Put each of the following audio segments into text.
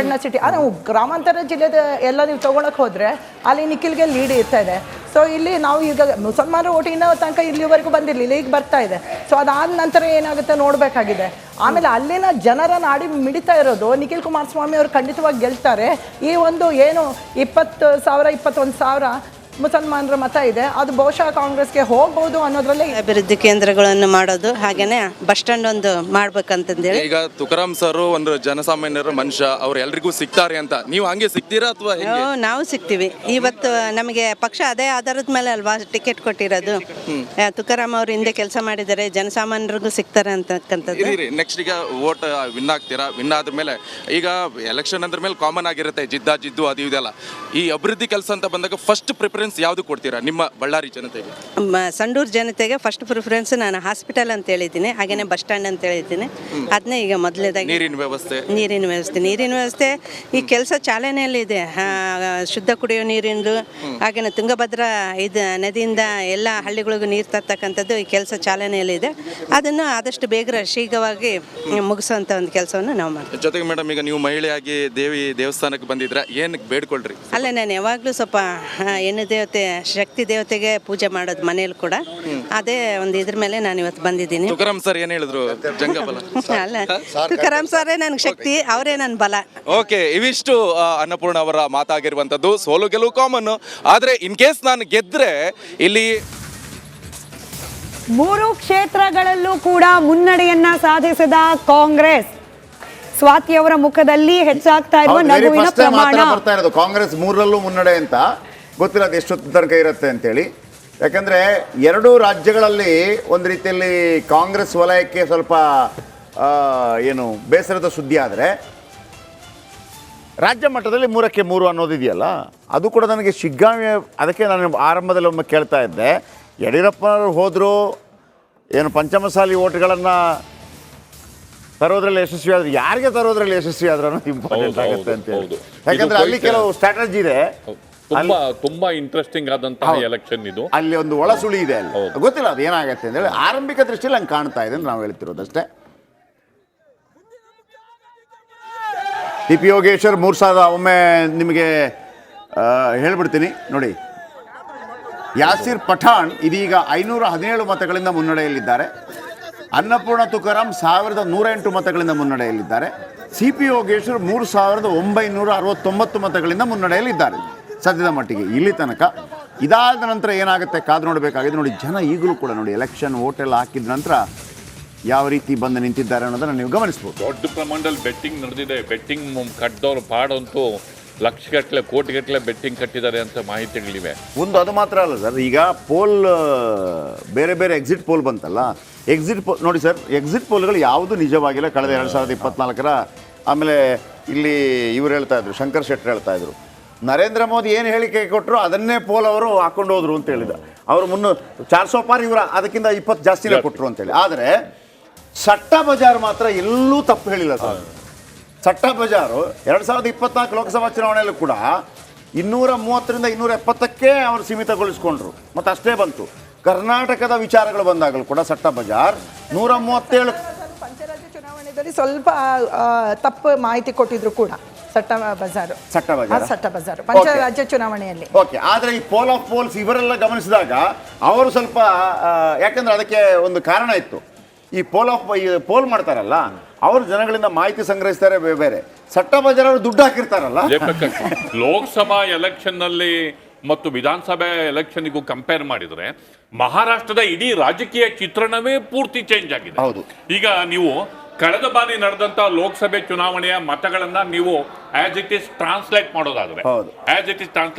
Patna city ನಾವು ಗ್ರಾಮಾಂತರ ಜಿಲ್ಲೆದ ಎಲ್ಲ ನೀವು ತೊಗೊಳಕ್ಕೆ ಹೋದರೆ ಅಲ್ಲಿ ನಿಖಿಲ್ಗೆ ಲೀಡ್ ಇರ್ತಾ ಇದೆ. ಸೊ ಇಲ್ಲಿ ನಾವು ಈಗ ಮುಸಲ್ಮಾನರ ಓಟಿನ ತನಕ ಇಲ್ಲಿವರೆಗೂ ಬಂದಿರಲಿಲ್ಲ, ಈಗ ಬರ್ತಾ ಇದೆ. ಸೊ ಅದಾದ ನಂತರ ಏನಾಗುತ್ತೆ ನೋಡಬೇಕಾಗಿದೆ. ಆಮೇಲೆ ಅಲ್ಲಿನ ಜನರ ನಾಡಿ ಮಿಡಿತಾ ಇರೋದು ನಿಖಿಲ್ ಕುಮಾರಸ್ವಾಮಿ ಅವರು ಖಂಡಿತವಾಗಿ ಗೆಲ್ತಾರೆ. ಈ ಒಂದು ಏನು 20,000 21,000 ಮುಸಲ್ಮಾನರ ಮತ ಇದೆ, ಅದು ಬಹುಶಃ ಕಾಂಗ್ರೆಸ್ಗೆ ಹೋಗ್ಬೋದು ಅನ್ನೋದ್ರಲ್ಲಿ. ಅಭಿವೃದ್ಧಿ ಕೇಂದ್ರಗಳನ್ನು ಮಾಡೋದು, ಹಾಗೇನೆ ಬಸ್ ಸ್ಟ್ಯಾಂಡ್ ಒಂದು ಮಾಡ್ಬೇಕಂತಂದೇಳಿ. ಈಗ ತುಕಾರಾಮ್ ಸರ್ ಒಂದು ಜನಸಾಮಾನ್ಯರ ಮನುಷ್ಯ, ಅವ್ರು ಎಲ್ರಿಗೂ ಸಿಗ್ತಾರೆ ಅಂತ ನೀವು ಹಂಗೆ ಸಿಗ್ತೀರಾ ಅಥವಾ ನಾವು ಸಿಗ್ತೀವಿ. ಇವತ್ತು ನಮಗೆ ಪಕ್ಷ ಅದೇ ಆಧಾರದ ಮೇಲೆ ಅಲ್ವಾ ಟಿಕೆಟ್ ಕೊಟ್ಟಿರೋದು. ತುಕಾರಾಮ್ ಅವರು ಹಿಂದೆ ಕೆಲಸ ಮಾಡಿದ್ದಾರೆ, ಜನಸಾಮಾನ್ಯರಿಗೂ ಸಿಗ್ತಾರೆ ಅಂತಕ್ಕಂಥದ್ದು. ನೆಕ್ಸ್ಟ್ ಈಗ ವೋಟ್ ವಿನ್ ಆಗ್ತೀರಾ, ವಿನ್ ಆದ್ಮೇಲೆ ಈಗ ಎಲೆಕ್ಷನ್ ಅಂದ್ರ ಮೇಲೆ ಕಾಮನ್ ಆಗಿರುತ್ತೆ ಜಿದ್ದು ಅದು ಇದೆಲ್ಲ. ಈ ಅಭಿವೃದ್ಧಿ ಕೆಲಸ ಅಂತ ಬಂದಾಗ ಫಸ್ಟ್ ಪ್ರಿಫರೆನ್ಸ್ ಯಾವ್ದು ಕೊಡ್ತೀರಾ ನಿಮ್ಮ ಬಳ್ಳಾರಿ ಜನತೆಗೆ? ಸಂಡೂರು ಜನತೆಗೆ ಫಸ್ಟ್ ಪ್ರಿಫರೆನ್ಸ್ ನಾನು ಹಾಸ್ಪಿಟಲ್ ಅಂತ ಹೇಳಿದ್ದೀನಿ, ಹಾಗೇನೆ ಬಸ್ ಸ್ಟ್ಯಾಂಡ್ ಅಂತ ಹೇಳಿದ್ದೀನಿ. ಅದನ್ನೇ ಈಗ ಮೊದಲೇದಾಗಿ ನೀರಿನ ವ್ಯವಸ್ಥೆ ಈ ಕೆಲಸ ಚಾಲನೆಯಲ್ಲಿದೆ. ಶುದ್ಧ ಕುಡಿಯೋ ನೀರಿಂದು, ಹಾಗೇನೆ ತುಂಗಭದ್ರಾ ನದಿಯಿಂದ ಎಲ್ಲ ಹಳ್ಳಿಗಳಿಗೂ ನೀರು ತರ್ತಕ್ಕಂಥದ್ದು ಈ ಕೆಲಸ ಚಾಲನೆಯಲ್ಲಿದೆ. ಅದನ್ನು ಆದಷ್ಟು ಬೇಗ ಶೀಘ್ರವಾಗಿ ಮುಗಿಸುವಂಥ ಒಂದು ಕೆಲಸವನ್ನು ನಾವು ಮಾಡ್ತೀವಿ. ಜೊತೆಗೆ ಮೇಡಮ್, ಈಗ ನೀವು ಮಹಿಳೆಯಾಗಿ ದೇವಸ್ಥಾನಕ್ಕೆ ಬಂದಿದ್ರೆ ಏನಕ್ಕೆ ಬೇಡ್ಕೊಳ್ರಿ? ಅಲ್ಲ, ನಾನು ಯಾವಾಗಲೂ ಸ್ವಲ್ಪ ಹೆಣ್ಣು ದೇವತೆ, ಶಕ್ತಿ ದೇವತೆಗೆ ಪೂಜೆ ಮಾಡೋದು ಮನೇಲಿ ಕೂಡ. ಅದೇ ಒಂದು ಇದ್ರ ಮೇಲೆ ನಾನು ಇವತ್ತು ಬಂದಿದ್ದೀನಿ. ತುಕಾರಾಮ್ ಸರ್ ಏನ್ ಹೇಳಿದ್ರು? ಜಂಗಬಲ ಅಲ್ಲ, ತುಕಾರಾಮ್ ಸರೇ ನನ್ಗೆ ಶಕ್ತಿ, ಅವರೇ ನನ್ನ ಬಲ. ಓಕೆ, ಇವಿಷ್ಟು ಅನ್ನಪೂರ್ಣ ಅವರ ಮಾತಾಗಿರುವಂತದ್ದು. ಸೋಲು ಗೆಲುವು ಕಾಮನ್, ಆದ್ರೆ ಇನ್ ಕೇಸ್ ನಾನು ಗೆದ್ರೆ ಇಲ್ಲಿ 3 ಕ್ಷೇತ್ರಗಳಲ್ಲೂ ಕೂಡ ಮುನ್ನಡೆಯನ್ನ ಸಾಧಿಸಿದ ಕಾಂಗ್ರೆಸ್. ಸ್ವಾತಿಯವರ ಮುಖದಲ್ಲಿ ಹೆಚ್ಚಾಗ್ತಾ ಇರುವ ನಗುವಿನ ಪ್ರಮಾಣ. ಕಾಂಗ್ರೆಸ್ 3ರಲ್ಲೂ ಮುನ್ನಡೆ ಅಂತ ಗೊತ್ತಿಲ್ಲ, ಅದು ಎಷ್ಟೊತ್ತು ತನಕ ಇರುತ್ತೆ ಅಂತೇಳಿ. ಯಾಕಂದ್ರೆ 2 ರಾಜ್ಯಗಳಲ್ಲಿ ಒಂದು ರೀತಿಯಲ್ಲಿ ಕಾಂಗ್ರೆಸ್ ವಲಯಕ್ಕೆ ಸ್ವಲ್ಪ ಏನು ಬೇಸರದ ಸುದ್ದಿ. ಆದರೆ ರಾಜ್ಯ ಮಟ್ಟದಲ್ಲಿ 3ಕ್ಕೆ 3 ಅನ್ನೋದಿದೆಯಲ್ಲ, ಅದು ಕೂಡ ನನಗೆ ಶಿಗ್ಗಾಮಿ. ಅದಕ್ಕೆ ನಾನು ಆರಂಭದಲ್ಲಿ ಒಮ್ಮೆ ಕೇಳ್ತಾ ಇದ್ದೆ, ಯಡಿಯೂರಪ್ಪನವರು ಹೋದರು ಏನು ಪಂಚಮಸಾಲಿ ಓಟ್ಗಳನ್ನು ತರೋದ್ರಲ್ಲಿ ಯಶಸ್ವಿ ಆದ್ರೆ, ಯಾರಿಗೆ ತರೋದ್ರಲ್ಲಿ ಯಶಸ್ವಿ ಆದ್ರೂ ಇಂಪಾರ್ಟೆಂಟ್ ಆಗುತ್ತೆ ಅಂತ ಹೇಳಿ. ಯಾಕಂದ್ರೆ ಅಲ್ಲಿ ಕೆಲವು ಸ್ಟ್ರಾಟಜಿ ಇದೆ, ತುಂಬಾ ಇಂಟ್ರೆಸ್ಟಿಂಗ್ ಆದಂತಹ ಎಲೆಕ್ಷನ್ ಇದು. ಅಲ್ಲಿ ಒಂದು ಒಳಸುಳಿ ಇದೆ, ಅಲ್ಲಿ ಗೊತ್ತಿಲ್ಲ ಅದು ಏನಾಗುತ್ತೆ ಅಂತ ಹೇಳಿ. ಆರಂಭಿಕ ದೃಷ್ಟಿಯಲ್ಲಿ ಹಂಗೆ ಕಾಣ್ತಾ ಇದೆ ಅಂತ ನಾವು ಹೇಳ್ತಿರೋದಷ್ಟೇ. ಟಿ ಪಿ ಯೋಗೇಶ್ವರ್ 3,000 ಒಮ್ಮೆ ನಿಮಗೆ ಹೇಳ್ಬಿಡ್ತೀನಿ ನೋಡಿ. ಯಾಸಿರ್ ಪಠಾಣ್ ಇದೀಗ 517 ಮತಗಳಿಂದ ಮುನ್ನಡೆಯಲ್ಲಿದ್ದಾರೆ. ಅನ್ನಪೂರ್ಣ ತುಕಾರಾಮ್ 1,108 ಮತಗಳಿಂದ ಮುನ್ನಡೆಯಲ್ಲಿದ್ದಾರೆ. ಸಿ ಪಿ ಯೋಗೇಶ್ವರ್ 3,969 ಮತಗಳಿಂದ ಮುನ್ನಡೆಯಲ್ಲಿದ್ದಾರೆ ಸದ್ಯದ ಮಟ್ಟಿಗೆ ಇಲ್ಲಿ ತನಕ. ಇದಾದ ನಂತರ ಏನಾಗುತ್ತೆ ಕಾದು ನೋಡಬೇಕಾಗಿದೆ. ನೋಡಿ, ಜನ ಈಗಲೂ ಕೂಡ ನೋಡಿ ಎಲೆಕ್ಷನ್ ವೋಟೆಲ್ಲ ಹಾಕಿದ ನಂತರ ಯಾವ ರೀತಿ ಬಂದು ನಿಂತಿದ್ದಾರೆ ಅನ್ನೋದನ್ನು ನೀವು ಗಮನಿಸ್ಬೋದು. ದೊಡ್ಡ ಪ್ರಮಾಣದಲ್ಲಿ ಬೆಟ್ಟಿಂಗ್ ನಡೆದಿದೆ. ಬೆಟ್ಟಿಂಗ್ ಕಟ್ಟಿದವರು ಪಾಡಂತೂ ಲಕ್ಷಗಟ್ಟಲೆ ಕೋಟಿಗಟ್ಟಲೆ ಬೆಟ್ಟಿಂಗ್ ಕಟ್ಟಿದ್ದಾರೆ ಅಂತ ಮಾಹಿತಿಗಳಿವೆ. ಒಂದು ಅದು ಮಾತ್ರ ಅಲ್ಲ ಸರ್, ಈಗ ಪೋಲ್ ಬೇರೆ ಬೇರೆ ಎಕ್ಸಿಟ್ ಪೋಲ್ ಬಂತಲ್ಲ, ಎಕ್ಸಿಟ್ ಪೋಲ್ ನೋಡಿ ಸರ್, ಎಕ್ಸಿಟ್ ಪೋಲ್ಗಳು ಯಾವುದು ನಿಜವಾಗಿಲ್ಲ. ಕಳೆದ 2024ರ ಆಮೇಲೆ ಇಲ್ಲಿ ಇವ್ರು ಹೇಳ್ತಾ ಇದ್ರು, ಶಂಕರ್ ಶೆಟ್ಟರ್ ಹೇಳ್ತಾ ಇದ್ರು, ನರೇಂದ್ರ ಮೋದಿ ಏನು ಹೇಳಿಕೆ ಕೊಟ್ಟರು ಅದನ್ನೇ ಪೋಲ್ ಅವರು ಹಾಕೊಂಡು ಹೋದ್ರು ಅಂತ ಹೇಳಿದ. ಅವರು 400 ಪಾರ್, ಇವರು ಅದಕ್ಕಿಂತ 20 ಜಾಸ್ತಿನೇ ಕೊಟ್ಟರು ಅಂತೇಳಿ. ಆದರೆ ಸಟ್ಟ ಬಜಾರ್ ಮಾತ್ರ ಎಲ್ಲೂ ತಪ್ಪು ಹೇಳಿಲ್ಲ ಸರ್. ಸಟ್ಟ ಬಜಾರು 2024 ಲೋಕಸಭಾ ಚುನಾವಣೆಯಲ್ಲೂ ಕೂಡ 230ರಿಂದ 270ಕ್ಕೆ ಅವರು ಸೀಮಿತಗೊಳಿಸ್ಕೊಂಡ್ರು, ಮತ್ತು ಅಷ್ಟೇ ಬಂತು. ಕರ್ನಾಟಕದ ವಿಚಾರಗಳು ಬಂದಾಗಲೂ ಕೂಡ ಸಟ್ಟ ಬಜಾರ್ 137. ಪಂಚರಾಜ್ಯ ಚುನಾವಣೆಯಲ್ಲಿ ಸ್ವಲ್ಪ ತಪ್ಪು ಮಾಹಿತಿ ಕೊಟ್ಟಿದ್ರು ಕೂಡ ಸಟ್ಟ ಬಜಾರು ಪಂಚರಾಜ್ಯ ಚುನಾವಣೆಯಲ್ಲಿ. ಓಕೆ, ಆದರೆ ಈ ಪೋಲ್ ಆಫ್ ಪೋಲ್ಸ್ ಇವರೆಲ್ಲ ಗಮನಿಸಿದಾಗ ಅವರು ಸ್ವಲ್ಪ, ಯಾಕಂದ್ರೆ ಅದಕ್ಕೆ ಒಂದು ಕಾರಣ ಇತ್ತು. ಈ ಪೋಲ್ ಮಾಡ್ತಾರಲ್ಲ, ಅವರು ಜನಗಳಿಂದ ಮಾಹಿತಿ ಸಂಗ್ರಹಿಸ್ತಾರೆ ಬೇರೆ. ಸಟ್ಟ ಬಜಾರ್ ಅವರು ದುಡ್ಡು ಹಾಕಿರ್ತಾರಲ್ಲ. ಲೋಕಸಭಾ ಎಲೆಕ್ಷನ್ ನಲ್ಲಿ ಮತ್ತು ವಿಧಾನಸಭೆ ಎಲೆಕ್ಷನ್ಗೂ ಕಂಪೇರ್ ಮಾಡಿದ್ರೆ ಮಹಾರಾಷ್ಟ್ರದ ಇಡೀ ರಾಜಕೀಯ ಚಿತ್ರಣವೇ ಪೂರ್ತಿ ಚೇಂಜ್ ಆಗಿದೆ. ಹೌದು. ಈಗ ನೀವು ಕಳೆದ ಬಾರಿ ನಡೆದಂತ ಲೋಕಸಭೆ ಚುನಾವಣೆಯ ಮತಗಳನ್ನ ನೀವು ಆಸ್ ಇಟ್ ಇಸ್ ಟ್ರಾನ್ಸ್ಲೇಟ್ ಮಾಡೋದಾದ್ರೆ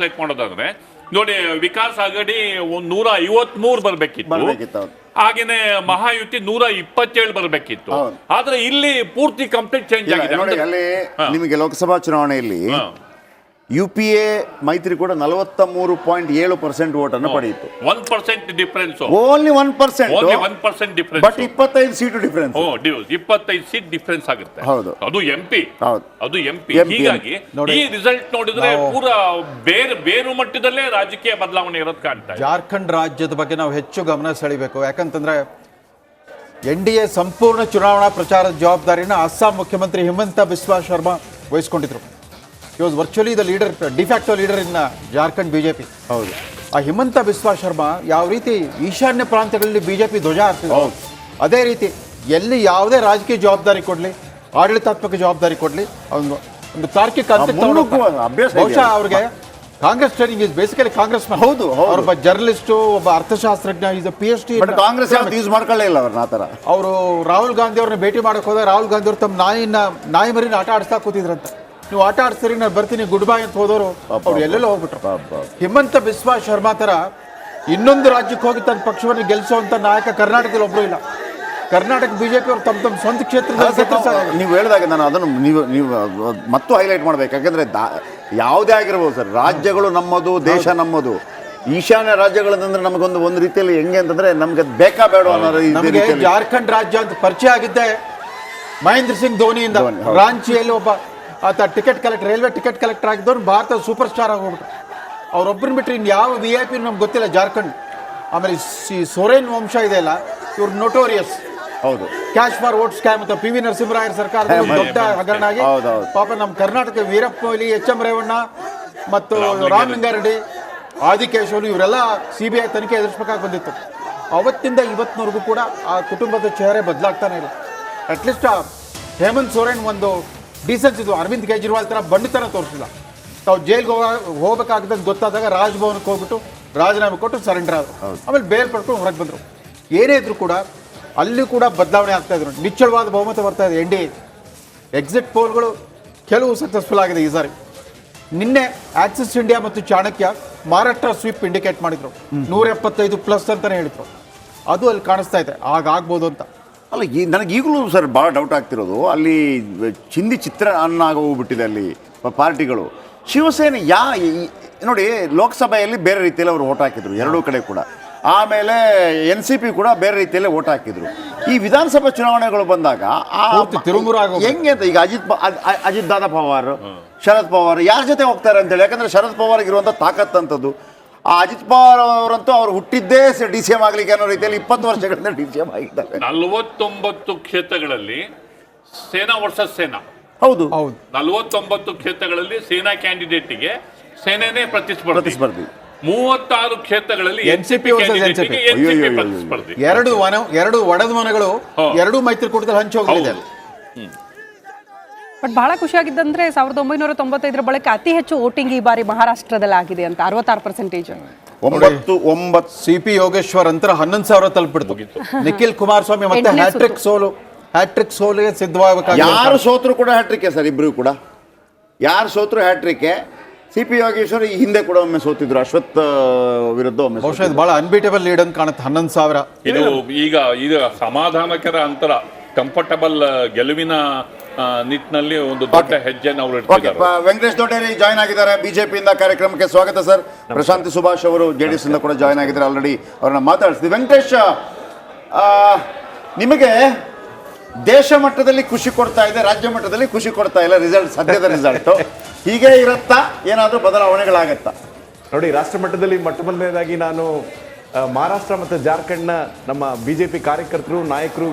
ನೋಡಿ, ವಿಕಾಸ್ ಅಗಡಿ 153 ಬರ್ಬೇಕಿತ್ತು. ಹಾಗೇನೆ ಮಹಾಯುತಿ 127 ಬರ್ಬೇಕಿತ್ತು. ಆದ್ರೆ ಇಲ್ಲಿ ಪೂರ್ತಿ ಕಂಪ್ಲೀಟ್ ಚೇಂಜ್ ಆಗಿದೆ. ಅಲ್ಲಿ ನಿಮಗೆ ಲೋಕಸಭಾ ಚುನಾವಣೆಯಲ್ಲಿ UPA ಮೈತ್ರಿ ಕೂಡ 43.7% ವೋಟನ್ನು ಪಡೆಯಿತು. 1% difference, only 1%, difference, but 25 seat difference. 25 seat difference ಆಗುತ್ತೆ. ಹೌದು, ಅದು MP. ಹೀಗಾಗಿ ಈ ರಿಸಲ್ಟ್ ನೋಡಿದ್ರೆ ಪೂರಾ ಬೇರು ಮಟ್ಟದಲ್ಲೇ ರಾಜಕೀಯ ಬದಲಾವಣೆ ಇರೋದು ಕಾಣ್ತಾ ಇದೆ. ಜಾರ್ಖಂಡ್ ರಾಜ್ಯದ ಬಗ್ಗೆ ನಾವು ಹೆಚ್ಚು ಗಮನ ಸೆಳೆಯಬೇಕು. ಯಾಕಂತಂದ್ರೆ NDA ಸಂಪೂರ್ಣ ಚುನಾವಣಾ ಪ್ರಚಾರದ ಜವಾಬ್ದಾರಿನ ಅಸ್ಸಾಂ ಮುಖ್ಯಮಂತ್ರಿ ಹಿಮಂತ ಬಿಸ್ವಾ ಶರ್ಮಾ ವಹಿಸ್ಕೊಂಡಿದ್ರು. He was virtually the leader, de facto leader in Jharkhand BJP. ಹೌದು. ಆ ಹಿಮಂತ ಬಿಸ್ವಾ ಶರ್ಮಾ ಯಾವ ರೀತಿ ಈಶಾನ್ಯ ಪ್ರಾಂತ್ಯಗಳಲ್ಲಿ BJP ಧ್ವಜ ಹಾರ್ತಿದ್ರು, ಅದೇ ರೀತಿ ಎಲ್ಲಿ ಯಾವುದೇ ರಾಜಕೀಯ ಜವಾಬ್ದಾರಿ ಕೊಡಲಿ, ಆಡಳಿತಾತ್ಮಕ ಜವಾಬ್ದಾರಿ ಕೊಡಲಿ, ಒಂದು ತಾರ್ಕಿಕ ಹಂತಕ್ಕೆ ಮುನ್ನೂಕು ತಗೊಂಡು ಅಭ್ಯಾಸ ಇದೆ. ಬಹುಶಃ ಅವ್ರಿಗೆ Congress training is basically Congress. ಹೌದು. ಒಬ್ಬ ಜರ್ನಲಿಸ್ಟು, ಒಬ್ಬ ಅರ್ಥಶಾಸ್ತ್ರಜ್ಞ, ಇಸ್ PhD. ಬಟ್ ಕಾಂಗ್ರೆಸ್ ಯಾವ್ದು ಯೂಸ್ ಮಾಡ್ಕೊಳ್ಳೇ ಇಲ್ಲ ಅವ್ರನ್ನ ಆ ಥರ. ಅವರು ರಾಹುಲ್ ಗಾಂಧಿ ಅವ್ರನ್ನ ಭೇಟಿ ಮಾಡಕ್ಕೆ ಹೋದಾಗ ರಾಹುಲ್ ಗಾಂಧಿ ಅವ್ರು ತಮ್ಮ ನಾಯಿ ಮರಿನ ಆಟ ಆಡಿಸ್ತಾ ಕೂತಿದ್ರಂತ. ನೀವು ಆಟ ಆಡಿಸ್ತೀರಿ, ನಾನು ಬರ್ತೀನಿ ಗುಡ್ ಬೈ ಅಂತ ಹೋದವರು ಅವ್ರು ಎಲ್ಲೆಲ್ಲೋ ಹೋಗ್ಬಿಟ್ರು. ಹಿಮಂತ ಬಿಸ್ವಾ ಶರ್ಮಾ ಥರ ಇನ್ನೊಂದು ರಾಜ್ಯಕ್ಕೆ ಹೋಗಿ ತನ್ನ ಪಕ್ಷವನ್ನು ಗೆಲ್ಲಿಸುವಂಥ ನಾಯಕ ಕರ್ನಾಟಕದಲ್ಲಿ ಒಬ್ಬರು ಇಲ್ಲ. ಕರ್ನಾಟಕ BJP ಅವರು ತಮ್ಮ ಸ್ವಂತ ಕ್ಷೇತ್ರದಲ್ಲಿ ನೀವು ಹೇಳಿದಾಗ ನಾನು ಅದನ್ನು ನೀವು ಮತ್ತು ಹೈಲೈಟ್ ಮಾಡ್ಬೇಕು. ಯಾಕಂದ್ರೆ ಯಾವುದೇ ಆಗಿರ್ಬೋದು ಸರ್, ರಾಜ್ಯಗಳು ನಮ್ಮದು, ದೇಶ ನಮ್ಮದು. ಈಶಾನ್ಯ ರಾಜ್ಯಗಳಂದ್ರೆ ನಮಗೊಂದು ರೀತಿಯಲ್ಲಿ ಹೆಂಗೆ ಅಂತಂದ್ರೆ ನಮ್ಗೆ ಬೇಕಾ ಬೇಡ ಅನ್ನೋ ಜಾರ್ಖಂಡ್ ರಾಜ್ಯ ಅಂತ ಪರಿಚಯ ಆಗಿದ್ದೆ ಮಹೇಂದ್ರ ಸಿಂಗ್ ಧೋನಿಯಿಂದ. ರಾಂಚಿಯಲ್ಲಿ ಒಬ್ಬ ಆತ ticket collector, railway ticket collector ಆಗಿದ್ದವ್ರು ಭಾರತದ ಸೂಪರ್ ಸ್ಟಾರ್ ಆಗೋಗ್ಬಿಟ್ರು. ಅವ್ರೊಬ್ಬರನ್ನ ಬಿಟ್ಟರೆ ಇನ್ನು ಯಾವ VIP ನಮ್ಗೆ ಗೊತ್ತಿಲ್ಲ ಜಾರ್ಖಂಡ್. ಆಮೇಲೆ ಸೊರೇನ್ ವಂಶ ಇದೆಯಲ್ಲ, ಇವ್ರು ನೋಟೋರಿಯಸ್. ಹೌದು. ಕ್ಯಾಶ್ ಫಾರ್ ವೋಟ್ ಸ್ಕ್ಯಾಮ್ ಅಂತ PV ನರಸಿಂಹರಾಯರ ಸರ್ಕಾರದ ದೊಡ್ಡ ಹಗರಣ ಆಗಿ ಪಾಪ ನಮ್ಮ ಕರ್ನಾಟಕ ವೀರಪ್ಪ ಮೊಯ್ಲಿ, HM ರೇವಣ್ಣ ಮತ್ತು ರಾಮಲಿಂಗಾರೆಡ್ಡಿ, ಆದಿಕೇಶವಲು ಇವರೆಲ್ಲ CBI ತನಿಖೆ ಎದುರಿಸಬೇಕಾಗಿ ಬಂದಿತ್ತು. ಅವತ್ತಿಂದ ಇವತ್ತಿನವರೆಗೂ ಕೂಡ ಆ ಕುಟುಂಬದ ಚೇಹರೆ ಬದಲಾಗ್ತಾನೆ ಇಲ್ಲ. ಅಟ್ಲೀಸ್ಟ್ ಹೇಮಂತ್ ಸೊರೇನ್ ಒಂದು ಡೀಸೆನ್ಸ್ ಇದು. ಅರವಿಂದ್ ಕೇಜ್ರಿವಾಲ್ ಥರ ಬಂಡಿತನ ತೋರಿಸಿಲ್ಲ. ತಾವು ಜೈಲ್ಗೆ ಹೋಗ್ಬೇಕಾಗ್ತದೆ ಗೊತ್ತಾದಾಗ ರಾಜಭವನಕ್ಕೆ ಹೋಗ್ಬಿಟ್ಟು ರಾಜೀನಾಮೆ ಕೊಟ್ಟು ಸರೆಂಡರ್ ಆದರು. ಆಮೇಲೆ ಬೇಲ್ ಪಡ್ಕೊಂಡು ಹೊರಗೆ ಬಂದರು. ಏನೇ ಇದ್ರು ಕೂಡ ಅಲ್ಲಿ ಕೂಡ ಬದಲಾವಣೆ ಆಗ್ತಾ ಇದ್ರು. ನಿಚ್ಚಳವಾದ ಬಹುಮತ ಬರ್ತಾ ಇದೆ NDA. ಎಕ್ಸಿಟ್ ಪೋಲ್ಗಳು ಕೆಲವು ಸಕ್ಸಸ್ಫುಲ್ ಆಗಿದೆ ಈ ಸಾರಿ. ನಿನ್ನೆ ಆಕ್ಸಿಸ್ ಇಂಡಿಯಾ ಮತ್ತು ಚಾಣಕ್ಯ ಮಹಾರಾಷ್ಟ್ರ ಸ್ವೀಪ್ ಇಂಡಿಕೇಟ್ ಮಾಡಿದ್ರು, 175+ ಅಂತಲೇ ಹೇಳಿದ್ರು. ಅದು ಅಲ್ಲಿ ಕಾಣಿಸ್ತಾ ಇದೆ, ಆಗ್ಬೋದು ಅಂತ. ಅಲ್ಲ, ನನಗೆ ಈಗಲೂ ಸರ್ ಭಾಳ ಡೌಟ್ ಆಗ್ತಿರೋದು, ಅಲ್ಲಿ ಚಿಂದಿ ಚಿತ್ರ ಹೋಗ್ಬಿಟ್ಟಿದೆ ಅಲ್ಲಿ ಪಾರ್ಟಿಗಳು. ಶಿವಸೇನೆ ನೋಡಿ, ಲೋಕಸಭೆಯಲ್ಲಿ ಬೇರೆ ರೀತಿಯಲ್ಲಿ ಅವರು ಓಟ್ ಹಾಕಿದ್ರು ಎರಡೂ ಕಡೆ ಕೂಡ. ಆಮೇಲೆ NCP ಕೂಡ ಬೇರೆ ರೀತಿಯಲ್ಲೇ ಓಟ್ ಹಾಕಿದ್ರು. ಈ ವಿಧಾನಸಭಾ ಚುನಾವಣೆಗಳು ಬಂದಾಗ ಹೆಂಗೆ ಅಂತ ಈಗ ಅಜಿತ್ ದಾದಾ ಪವಾರ್, ಶರದ್ ಪವಾರ್ ಯಾರ ಜೊತೆ ಹೋಗ್ತಾರೆ ಅಂತೇಳಿ. ಯಾಕಂದ್ರೆ ಶರದ್ ಪವಾರ್ಗೆ ಇರುವಂಥ ತಾಕತ್ತಂಥದ್ದು. ಆ ಅಜಿತ್ ಪವಾರ್ ಅವರಂತೂ ಅವ್ರು ಹುಟ್ಟಿದ್ದೇ DCM ಆಗ್ಲಿಕ್ಕೆ ಅನ್ನೋ ರೀತಿಯಲ್ಲಿ 20 ವರ್ಷಗಳಿಂದ DCM ಆಗಿದ್ದಾರೆ. 49 ಕ್ಷೇತ್ರಗಳಲ್ಲಿ ಸೇನಾ ವರ್ಸಸ್ ಸೇನಾ. ಹೌದು. 49 ಕ್ಷೇತ್ರಗಳಲ್ಲಿ ಸೇನಾ ಕ್ಯಾಂಡಿಡೇಟ್ಗೆ ಸೇನೆನೇ ಪ್ರತಿಸ್ಪರ್ಧಿ. 36 ಕ್ಷೇತ್ರಗಳಲ್ಲಿ NCP ಪ್ರತಿಸ್ಪರ್ಧಿ. ಎರಡು ಒಡೆದ ಮನೆಗಳು ಎರಡು ಮೈತ್ರಿಕೂಟದಲ್ಲಿ ಹಂಚೋಗಿದೆ. ಬಟ್ ಬಹಳ ಖುಷಿಯಾಗಿದ್ದಂದ್ರೆ 1995 ಬಳಿಕ ಅತಿ ಹೆಚ್ಚು ವೋಟಿಂಗ್ ಈ ಬಾರಿ ಮಹಾರಾಷ್ಟ್ರದಲ್ಲಿ ಆಗಿದೆ ಅಂತ, 66%. 9 CP ಯೋಗೇಶ್ವರ್ ಅಂತರ 11,000 ತಲುಪಿಡ್ತು. ನಿಖಿಲ್ ಕುಮಾರಸ್ವಾಮಿ ಮತ್ತೆ ಹ್ಯಾಟ್ರಿಕ್ ಸೋಲಿಗೆ ಸಿದ್ಧವಾಗಬೇಕಾಗಿ. ಯಾರು ಸೋತ್ರು ಕೂಡ ಹ್ಯಾಟ್ರಿಕ್ ಸರ್, ಇಬ್ರು ಕೂಡ ಯಾರು ಸೋತ್ರು ಹ್ಯಾಟ್ರಿಕ್. CP ಯೋಗೇಶ್ವರ್ ಈ ಹಿಂದೆ ಕೂಡ ಒಮ್ಮೆ ಸೋತಿದ್ರು, ಅಶ್ವಥ್ ವಿರುದ್ಧ ಒಮ್ಮೆ. ಬಹುಶಃ ಇದು ಬಹಳ ಅನ್ಬೀಟಬಲ್ ಲೀಡ್ ಅಂತ ಕಾಣುತ್ತೆ. 11,000 ಇದು ಸಮಾಧಾನಕರ ಅಂತರ, ಕಂಫರ್ಟಬಲ್ ಗೆಲುವಿನ ನಿಟ್ಟಿನಲ್ಲಿ ಒಂದು ದೊಡ್ಡ ಹೆಜ್ಜೆ ನಾವು ಇಡ್ತಿದ್ದಾರೆ. ವೆಂಕಟೇಶ್ ದೊಡ್ಡೇರಿ ಜಾಯ್ನ್ ಆಗಿದ್ದಾರೆ BJPಯಿಂದ. ಕಾರ್ಯಕ್ರಮಕ್ಕೆ ಸ್ವಾಗತ ಸರ್. ಪ್ರಶಾಂತಿ ಸುಭಾಷ್ ಅವರು JDS ಇಂದ ಕೂಡ ಜಾಯ್ನ್ ಆಗಿದ್ದಾರೆ. ಆಲ್ರೆಡಿ ಅವ್ರನ್ನ ಮಾತಾಡಿಸ್ತೀವಿ. ವೆಂಕಟೇಶ್, ನಿಮಗೆ ದೇಶ ಮಟ್ಟದಲ್ಲಿ ಖುಷಿ ಕೊಡ್ತಾ ಇದೆ, ರಾಜ್ಯ ಮಟ್ಟದಲ್ಲಿ ಖುಷಿ ಕೊಡ್ತಾ ಇಲ್ಲ ರಿಸಲ್ಟ್, ಸದ್ಯದ ರಿಸಲ್ಟ್ ಹೀಗೆ ಇರುತ್ತಾ, ಏನಾದರೂ ಬದಲಾವಣೆಗಳಾಗತ್ತಾ? ನೋಡಿ, ರಾಷ್ಟ್ರ ಮಟ್ಟದಲ್ಲಿ ಮೊಟ್ಟಮೊದಲನೇದಾಗಿ ನಾನು ಮಹಾರಾಷ್ಟ್ರ ಮತ್ತು ಜಾರ್ಖಂಡ್ನ ನಮ್ಮ BJP ಕಾರ್ಯಕರ್ತರು, ನಾಯಕರು